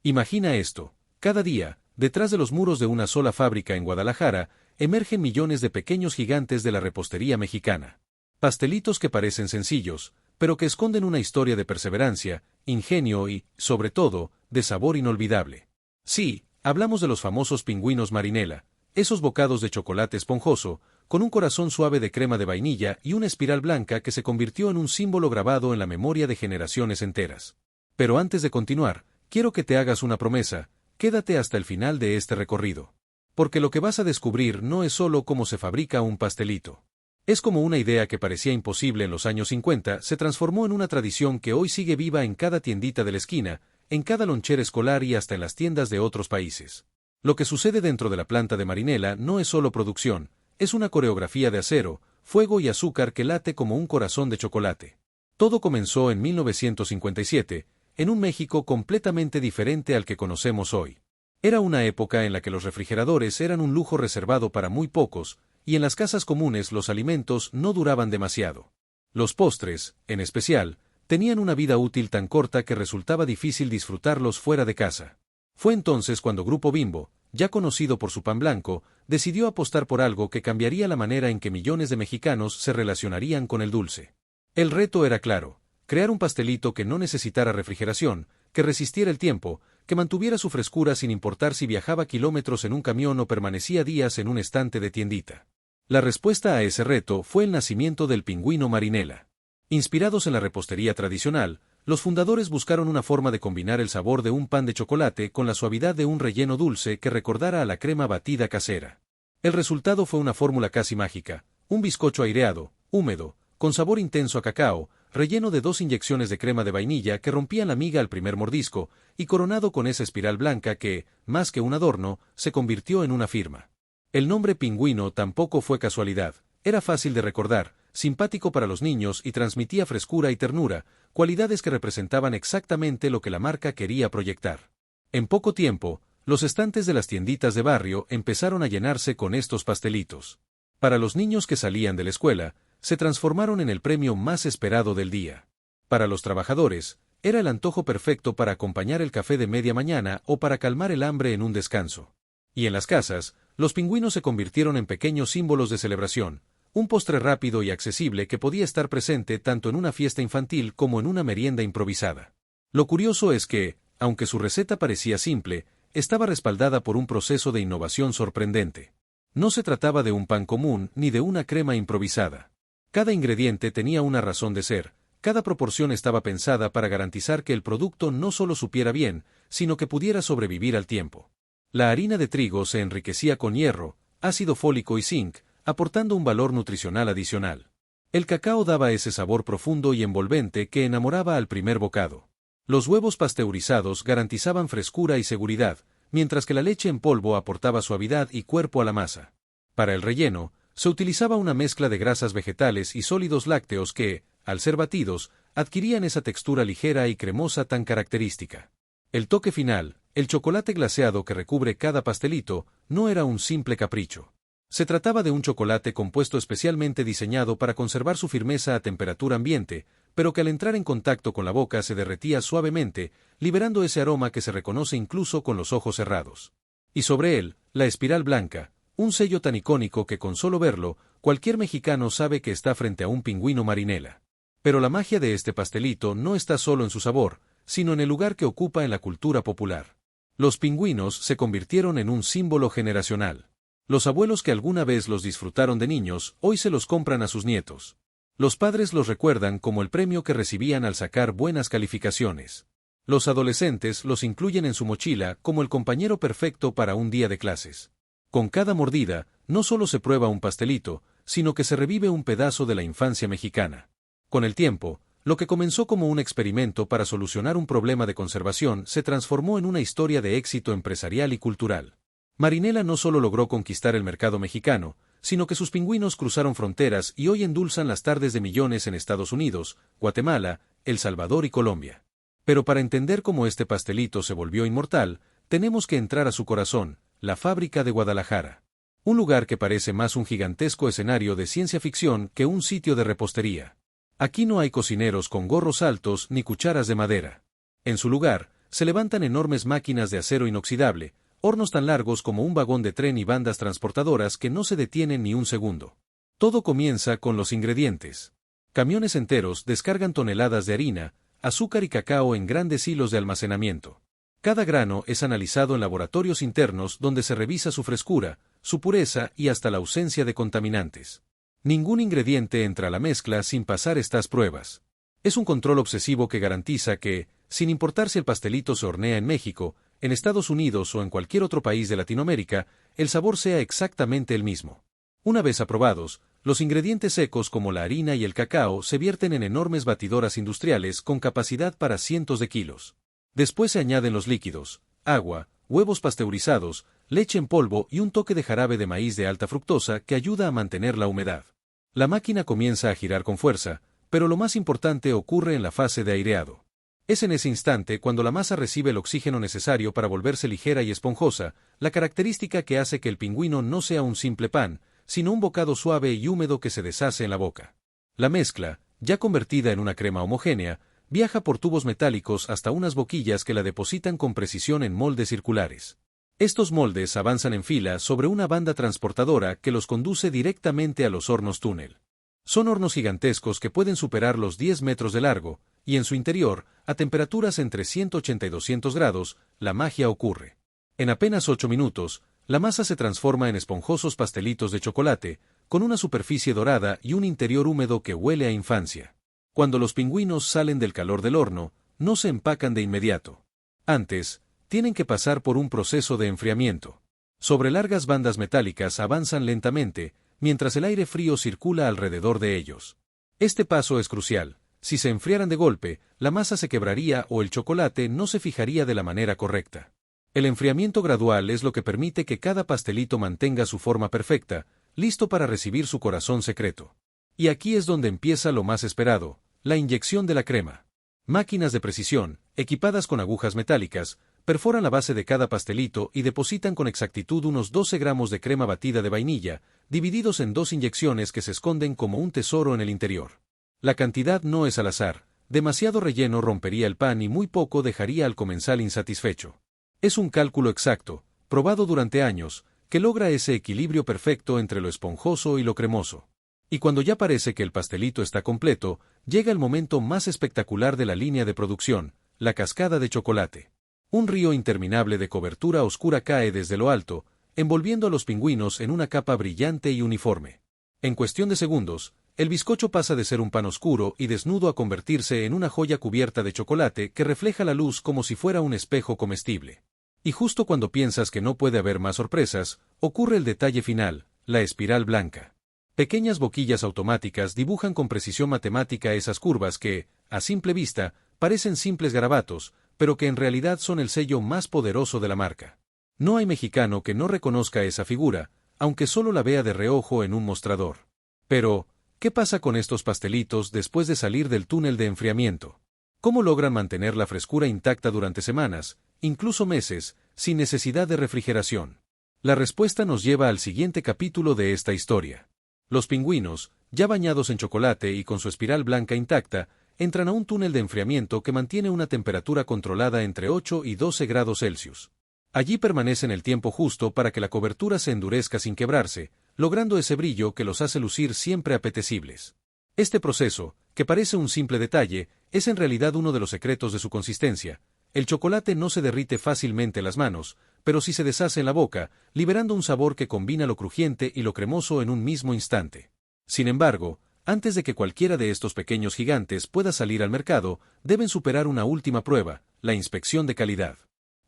Imagina esto. Cada día, detrás de los muros de una sola fábrica en Guadalajara, emergen millones de pequeños gigantes de la repostería mexicana. Pastelitos que parecen sencillos, pero que esconden una historia de perseverancia, ingenio y, sobre todo, de sabor inolvidable. Sí, hablamos de los famosos pingüinos Marinela, esos bocados de chocolate esponjoso, con un corazón suave de crema de vainilla y una espiral blanca que se convirtió en un símbolo grabado en la memoria de generaciones enteras. Pero antes de continuar, quiero que te hagas una promesa, quédate hasta el final de este recorrido. Porque lo que vas a descubrir no es solo cómo se fabrica un pastelito. Es como una idea que parecía imposible en los años 50, se transformó en una tradición que hoy sigue viva en cada tiendita de la esquina, en cada lonchera escolar y hasta en las tiendas de otros países. Lo que sucede dentro de la planta de Marinela no es solo producción, es una coreografía de acero, fuego y azúcar que late como un corazón de chocolate. Todo comenzó en 1957, en un México completamente diferente al que conocemos hoy. Era una época en la que los refrigeradores eran un lujo reservado para muy pocos, y en las casas comunes los alimentos no duraban demasiado. Los postres, en especial, tenían una vida útil tan corta que resultaba difícil disfrutarlos fuera de casa. Fue entonces cuando Grupo Bimbo, ya conocido por su pan blanco, decidió apostar por algo que cambiaría la manera en que millones de mexicanos se relacionarían con el dulce. El reto era claro: crear un pastelito que no necesitara refrigeración, que resistiera el tiempo, que mantuviera su frescura sin importar si viajaba kilómetros en un camión o permanecía días en un estante de tiendita. La respuesta a ese reto fue el nacimiento del pingüino Marinela. Inspirados en la repostería tradicional, los fundadores buscaron una forma de combinar el sabor de un pan de chocolate con la suavidad de un relleno dulce que recordara a la crema batida casera. El resultado fue una fórmula casi mágica: un bizcocho aireado, húmedo, con sabor intenso a cacao, relleno de 2 inyecciones de crema de vainilla que rompían la miga al primer mordisco, y coronado con esa espiral blanca que, más que un adorno, se convirtió en una firma. El nombre pingüino tampoco fue casualidad, era fácil de recordar, simpático para los niños y transmitía frescura y ternura, cualidades que representaban exactamente lo que la marca quería proyectar. En poco tiempo, los estantes de las tienditas de barrio empezaron a llenarse con estos pastelitos. Para los niños que salían de la escuela, se transformaron en el premio más esperado del día. Para los trabajadores, era el antojo perfecto para acompañar el café de media mañana o para calmar el hambre en un descanso. Y en las casas, los pingüinos se convirtieron en pequeños símbolos de celebración, un postre rápido y accesible que podía estar presente tanto en una fiesta infantil como en una merienda improvisada. Lo curioso es que, aunque su receta parecía simple, estaba respaldada por un proceso de innovación sorprendente. No se trataba de un pan común ni de una crema improvisada. Cada ingrediente tenía una razón de ser, cada proporción estaba pensada para garantizar que el producto no solo supiera bien, sino que pudiera sobrevivir al tiempo. La harina de trigo se enriquecía con hierro, ácido fólico y zinc, aportando un valor nutricional adicional. El cacao daba ese sabor profundo y envolvente que enamoraba al primer bocado. Los huevos pasteurizados garantizaban frescura y seguridad, mientras que la leche en polvo aportaba suavidad y cuerpo a la masa. Para el relleno, se utilizaba una mezcla de grasas vegetales y sólidos lácteos que, al ser batidos, adquirían esa textura ligera y cremosa tan característica. El toque final, el chocolate glaseado que recubre cada pastelito, no era un simple capricho. Se trataba de un chocolate compuesto especialmente diseñado para conservar su firmeza a temperatura ambiente, pero que al entrar en contacto con la boca se derretía suavemente, liberando ese aroma que se reconoce incluso con los ojos cerrados. Y sobre él, la espiral blanca, un sello tan icónico que con solo verlo, cualquier mexicano sabe que está frente a un pingüino Marinela. Pero la magia de este pastelito no está solo en su sabor, sino en el lugar que ocupa en la cultura popular. Los pingüinos se convirtieron en un símbolo generacional. Los abuelos que alguna vez los disfrutaron de niños, hoy se los compran a sus nietos. Los padres los recuerdan como el premio que recibían al sacar buenas calificaciones. Los adolescentes los incluyen en su mochila como el compañero perfecto para un día de clases. Con cada mordida, no solo se prueba un pastelito, sino que se revive un pedazo de la infancia mexicana. Con el tiempo, lo que comenzó como un experimento para solucionar un problema de conservación se transformó en una historia de éxito empresarial y cultural. Marinela no solo logró conquistar el mercado mexicano, sino que sus pingüinos cruzaron fronteras y hoy endulzan las tardes de millones en Estados Unidos, Guatemala, El Salvador y Colombia. Pero para entender cómo este pastelito se volvió inmortal, tenemos que entrar a su corazón, la fábrica de Guadalajara. Un lugar que parece más un gigantesco escenario de ciencia ficción que un sitio de repostería. Aquí no hay cocineros con gorros altos ni cucharas de madera. En su lugar, se levantan enormes máquinas de acero inoxidable, hornos tan largos como un vagón de tren y bandas transportadoras que no se detienen ni un segundo. Todo comienza con los ingredientes. Camiones enteros descargan toneladas de harina, azúcar y cacao en grandes hilos de almacenamiento. Cada grano es analizado en laboratorios internos donde se revisa su frescura, su pureza y hasta la ausencia de contaminantes. Ningún ingrediente entra a la mezcla sin pasar estas pruebas. Es un control obsesivo que garantiza que, sin importar si el pastelito se hornea en México, en Estados Unidos o en cualquier otro país de Latinoamérica, el sabor sea exactamente el mismo. Una vez aprobados, los ingredientes secos como la harina y el cacao se vierten en enormes batidoras industriales con capacidad para cientos de kilos. Después se añaden los líquidos, agua, huevos pasteurizados, leche en polvo y un toque de jarabe de maíz de alta fructosa que ayuda a mantener la humedad. La máquina comienza a girar con fuerza, pero lo más importante ocurre en la fase de aireado. Es en ese instante cuando la masa recibe el oxígeno necesario para volverse ligera y esponjosa, la característica que hace que el pingüino no sea un simple pan, sino un bocado suave y húmedo que se deshace en la boca. La mezcla, ya convertida en una crema homogénea, viaja por tubos metálicos hasta unas boquillas que la depositan con precisión en moldes circulares. Estos moldes avanzan en fila sobre una banda transportadora que los conduce directamente a los hornos túnel. Son hornos gigantescos que pueden superar los 10 metros de largo, y en su interior, a temperaturas entre 180 y 200 grados, la magia ocurre. En apenas 8 minutos, la masa se transforma en esponjosos pastelitos de chocolate, con una superficie dorada y un interior húmedo que huele a infancia. Cuando los pingüinos salen del calor del horno, no se empacan de inmediato. Antes, tienen que pasar por un proceso de enfriamiento. Sobre largas bandas metálicas avanzan lentamente, mientras el aire frío circula alrededor de ellos. Este paso es crucial. Si se enfriaran de golpe, la masa se quebraría o el chocolate no se fijaría de la manera correcta. El enfriamiento gradual es lo que permite que cada pastelito mantenga su forma perfecta, listo para recibir su corazón secreto. Y aquí es donde empieza lo más esperado, la inyección de la crema. Máquinas de precisión, equipadas con agujas metálicas, perforan la base de cada pastelito y depositan con exactitud unos 12 gramos de crema batida de vainilla, divididos en 2 inyecciones que se esconden como un tesoro en el interior. La cantidad no es al azar, demasiado relleno rompería el pan y muy poco dejaría al comensal insatisfecho. Es un cálculo exacto, probado durante años, que logra ese equilibrio perfecto entre lo esponjoso y lo cremoso. Y cuando ya parece que el pastelito está completo, llega el momento más espectacular de la línea de producción, la cascada de chocolate. Un río interminable de cobertura oscura cae desde lo alto, envolviendo a los pingüinos en una capa brillante y uniforme. En cuestión de segundos, el bizcocho pasa de ser un pan oscuro y desnudo a convertirse en una joya cubierta de chocolate que refleja la luz como si fuera un espejo comestible. Y justo cuando piensas que no puede haber más sorpresas, ocurre el detalle final, la espiral blanca. Pequeñas boquillas automáticas dibujan con precisión matemática esas curvas que, a simple vista, parecen simples garabatos, pero que en realidad son el sello más poderoso de la marca. No hay mexicano que no reconozca esa figura, aunque solo la vea de reojo en un mostrador. Pero, ¿qué pasa con estos pastelitos después de salir del túnel de enfriamiento? ¿Cómo logran mantener la frescura intacta durante semanas, incluso meses, sin necesidad de refrigeración? La respuesta nos lleva al siguiente capítulo de esta historia. Los pingüinos, ya bañados en chocolate y con su espiral blanca intacta, entran a un túnel de enfriamiento que mantiene una temperatura controlada entre 8 y 12 grados Celsius. Allí permanecen el tiempo justo para que la cobertura se endurezca sin quebrarse, logrando ese brillo que los hace lucir siempre apetecibles. Este proceso, que parece un simple detalle, es en realidad uno de los secretos de su consistencia. El chocolate no se derrite fácilmente en las manos, pero sí se deshace en la boca, liberando un sabor que combina lo crujiente y lo cremoso en un mismo instante. Sin embargo, antes de que cualquiera de estos pequeños gigantes pueda salir al mercado, deben superar una última prueba, la inspección de calidad.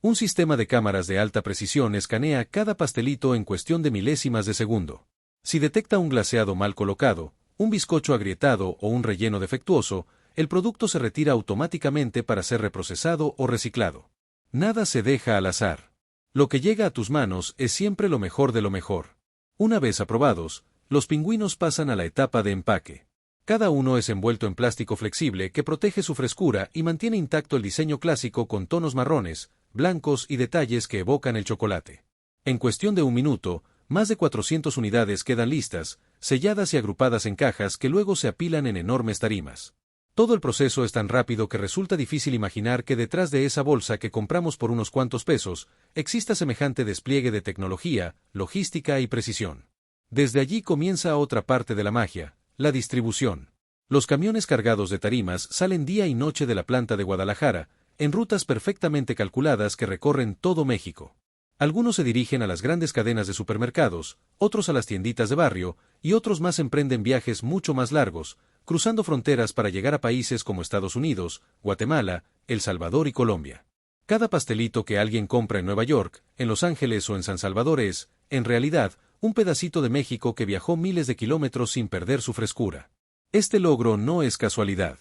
Un sistema de cámaras de alta precisión escanea cada pastelito en cuestión de milésimas de segundo. Si detecta un glaseado mal colocado, un bizcocho agrietado o un relleno defectuoso, el producto se retira automáticamente para ser reprocesado o reciclado. Nada se deja al azar. Lo que llega a tus manos es siempre lo mejor de lo mejor. Una vez aprobados, los pingüinos pasan a la etapa de empaque. Cada uno es envuelto en plástico flexible que protege su frescura y mantiene intacto el diseño clásico con tonos marrones, blancos y detalles que evocan el chocolate. En cuestión de un minuto, más de 400 unidades quedan listas, selladas y agrupadas en cajas que luego se apilan en enormes tarimas. Todo el proceso es tan rápido que resulta difícil imaginar que detrás de esa bolsa que compramos por unos cuantos pesos, exista semejante despliegue de tecnología, logística y precisión. Desde allí comienza otra parte de la magia, la distribución. Los camiones cargados de tarimas salen día y noche de la planta de Guadalajara, en rutas perfectamente calculadas que recorren todo México. Algunos se dirigen a las grandes cadenas de supermercados, otros a las tienditas de barrio, y otros más emprenden viajes mucho más largos, cruzando fronteras para llegar a países como Estados Unidos, Guatemala, El Salvador y Colombia. Cada pastelito que alguien compra en Nueva York, en Los Ángeles o en San Salvador es, en realidad, un pedacito de México que viajó miles de kilómetros sin perder su frescura. Este logro no es casualidad.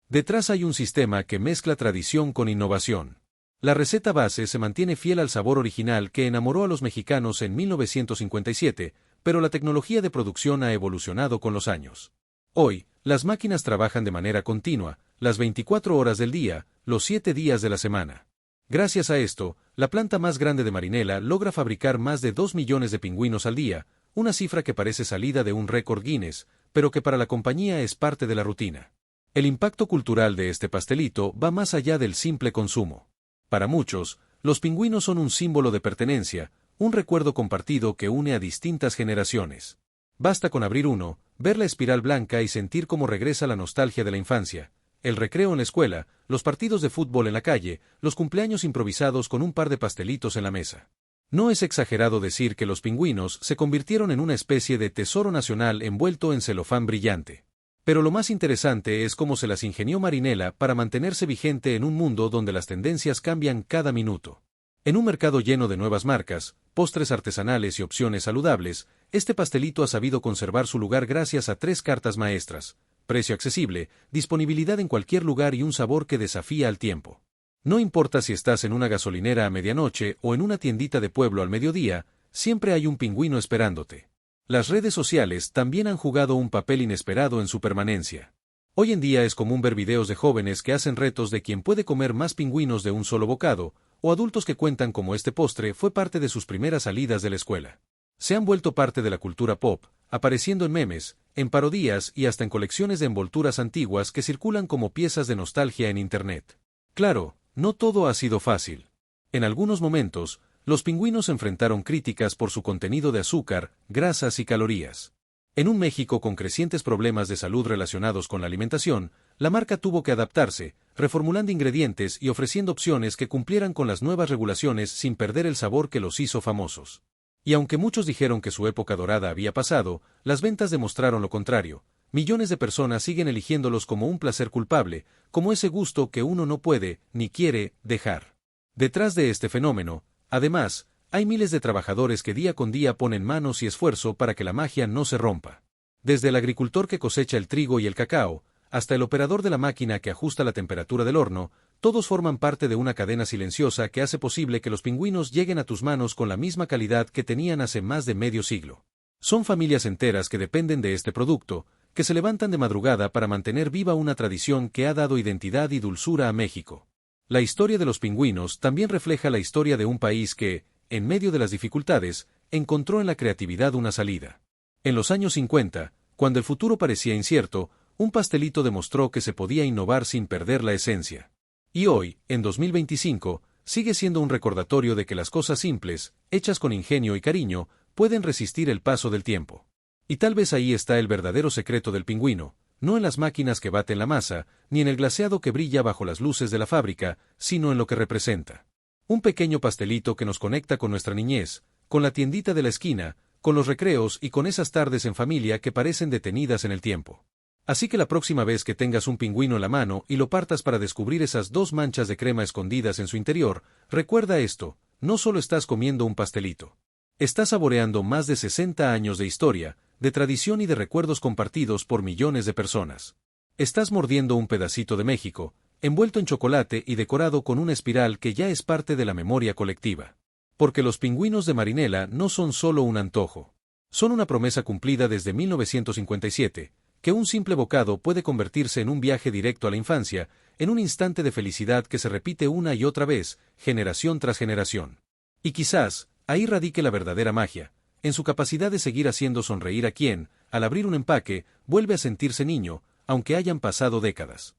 Detrás hay un sistema que mezcla tradición con innovación. La receta base se mantiene fiel al sabor original que enamoró a los mexicanos en 1957, pero la tecnología de producción ha evolucionado con los años. Hoy, las máquinas trabajan de manera continua, las 24 horas del día, los 7 días de la semana. Gracias a esto, la planta más grande de Marinela logra fabricar más de 2 millones de pingüinos al día, una cifra que parece salida de un récord Guinness, pero que para la compañía es parte de la rutina. El impacto cultural de este pastelito va más allá del simple consumo. Para muchos, los pingüinos son un símbolo de pertenencia, un recuerdo compartido que une a distintas generaciones. Basta con abrir uno, ver la espiral blanca y sentir cómo regresa la nostalgia de la infancia, el recreo en la escuela, los partidos de fútbol en la calle, los cumpleaños improvisados con un par de pastelitos en la mesa. No es exagerado decir que los pingüinos se convirtieron en una especie de tesoro nacional envuelto en celofán brillante. Pero lo más interesante es cómo se las ingenió Marinela para mantenerse vigente en un mundo donde las tendencias cambian cada minuto. En un mercado lleno de nuevas marcas, postres artesanales y opciones saludables, este pastelito ha sabido conservar su lugar gracias a 3 cartas maestras: precio accesible, disponibilidad en cualquier lugar y un sabor que desafía al tiempo. No importa si estás en una gasolinera a medianoche o en una tiendita de pueblo al mediodía, siempre hay un pingüino esperándote. Las redes sociales también han jugado un papel inesperado en su permanencia. Hoy en día es común ver videos de jóvenes que hacen retos de quién puede comer más pingüinos de un solo bocado, o adultos que cuentan cómo este postre fue parte de sus primeras salidas de la escuela. Se han vuelto parte de la cultura pop, apareciendo en memes, en parodías y hasta en colecciones de envolturas antiguas que circulan como piezas de nostalgia en Internet. Claro, no todo ha sido fácil. En algunos momentos, los pingüinos enfrentaron críticas por su contenido de azúcar, grasas y calorías. En un México con crecientes problemas de salud relacionados con la alimentación, la marca tuvo que adaptarse, reformulando ingredientes y ofreciendo opciones que cumplieran con las nuevas regulaciones sin perder el sabor que los hizo famosos. Y aunque muchos dijeron que su época dorada había pasado, las ventas demostraron lo contrario. Millones de personas siguen eligiéndolos como un placer culpable, como ese gusto que uno no puede, ni quiere, dejar. Detrás de este fenómeno, además, hay miles de trabajadores que día con día ponen manos y esfuerzo para que la magia no se rompa. Desde el agricultor que cosecha el trigo y el cacao, hasta el operador de la máquina que ajusta la temperatura del horno, todos forman parte de una cadena silenciosa que hace posible que los pingüinos lleguen a tus manos con la misma calidad que tenían hace más de medio siglo. Son familias enteras que dependen de este producto, que se levantan de madrugada para mantener viva una tradición que ha dado identidad y dulzura a México. La historia de los pingüinos también refleja la historia de un país que, en medio de las dificultades, encontró en la creatividad una salida. En los años 50, cuando el futuro parecía incierto, un pastelito demostró que se podía innovar sin perder la esencia. Y hoy, en 2025, sigue siendo un recordatorio de que las cosas simples, hechas con ingenio y cariño, pueden resistir el paso del tiempo. Y tal vez ahí está el verdadero secreto del pingüino, no en las máquinas que baten la masa, ni en el glaseado que brilla bajo las luces de la fábrica, sino en lo que representa. Un pequeño pastelito que nos conecta con nuestra niñez, con la tiendita de la esquina, con los recreos y con esas tardes en familia que parecen detenidas en el tiempo. Así que la próxima vez que tengas un pingüino en la mano y lo partas para descubrir esas 2 manchas de crema escondidas en su interior, recuerda esto: no solo estás comiendo un pastelito. Estás saboreando más de 60 años de historia, de tradición y de recuerdos compartidos por millones de personas. Estás mordiendo un pedacito de México, envuelto en chocolate y decorado con una espiral que ya es parte de la memoria colectiva. Porque los pingüinos de Marinela no son solo un antojo. Son una promesa cumplida desde 1957, que un simple bocado puede convertirse en un viaje directo a la infancia, en un instante de felicidad que se repite una y otra vez, generación tras generación. Y quizás, ahí radique la verdadera magia, en su capacidad de seguir haciendo sonreír a quien, al abrir un empaque, vuelve a sentirse niño, aunque hayan pasado décadas.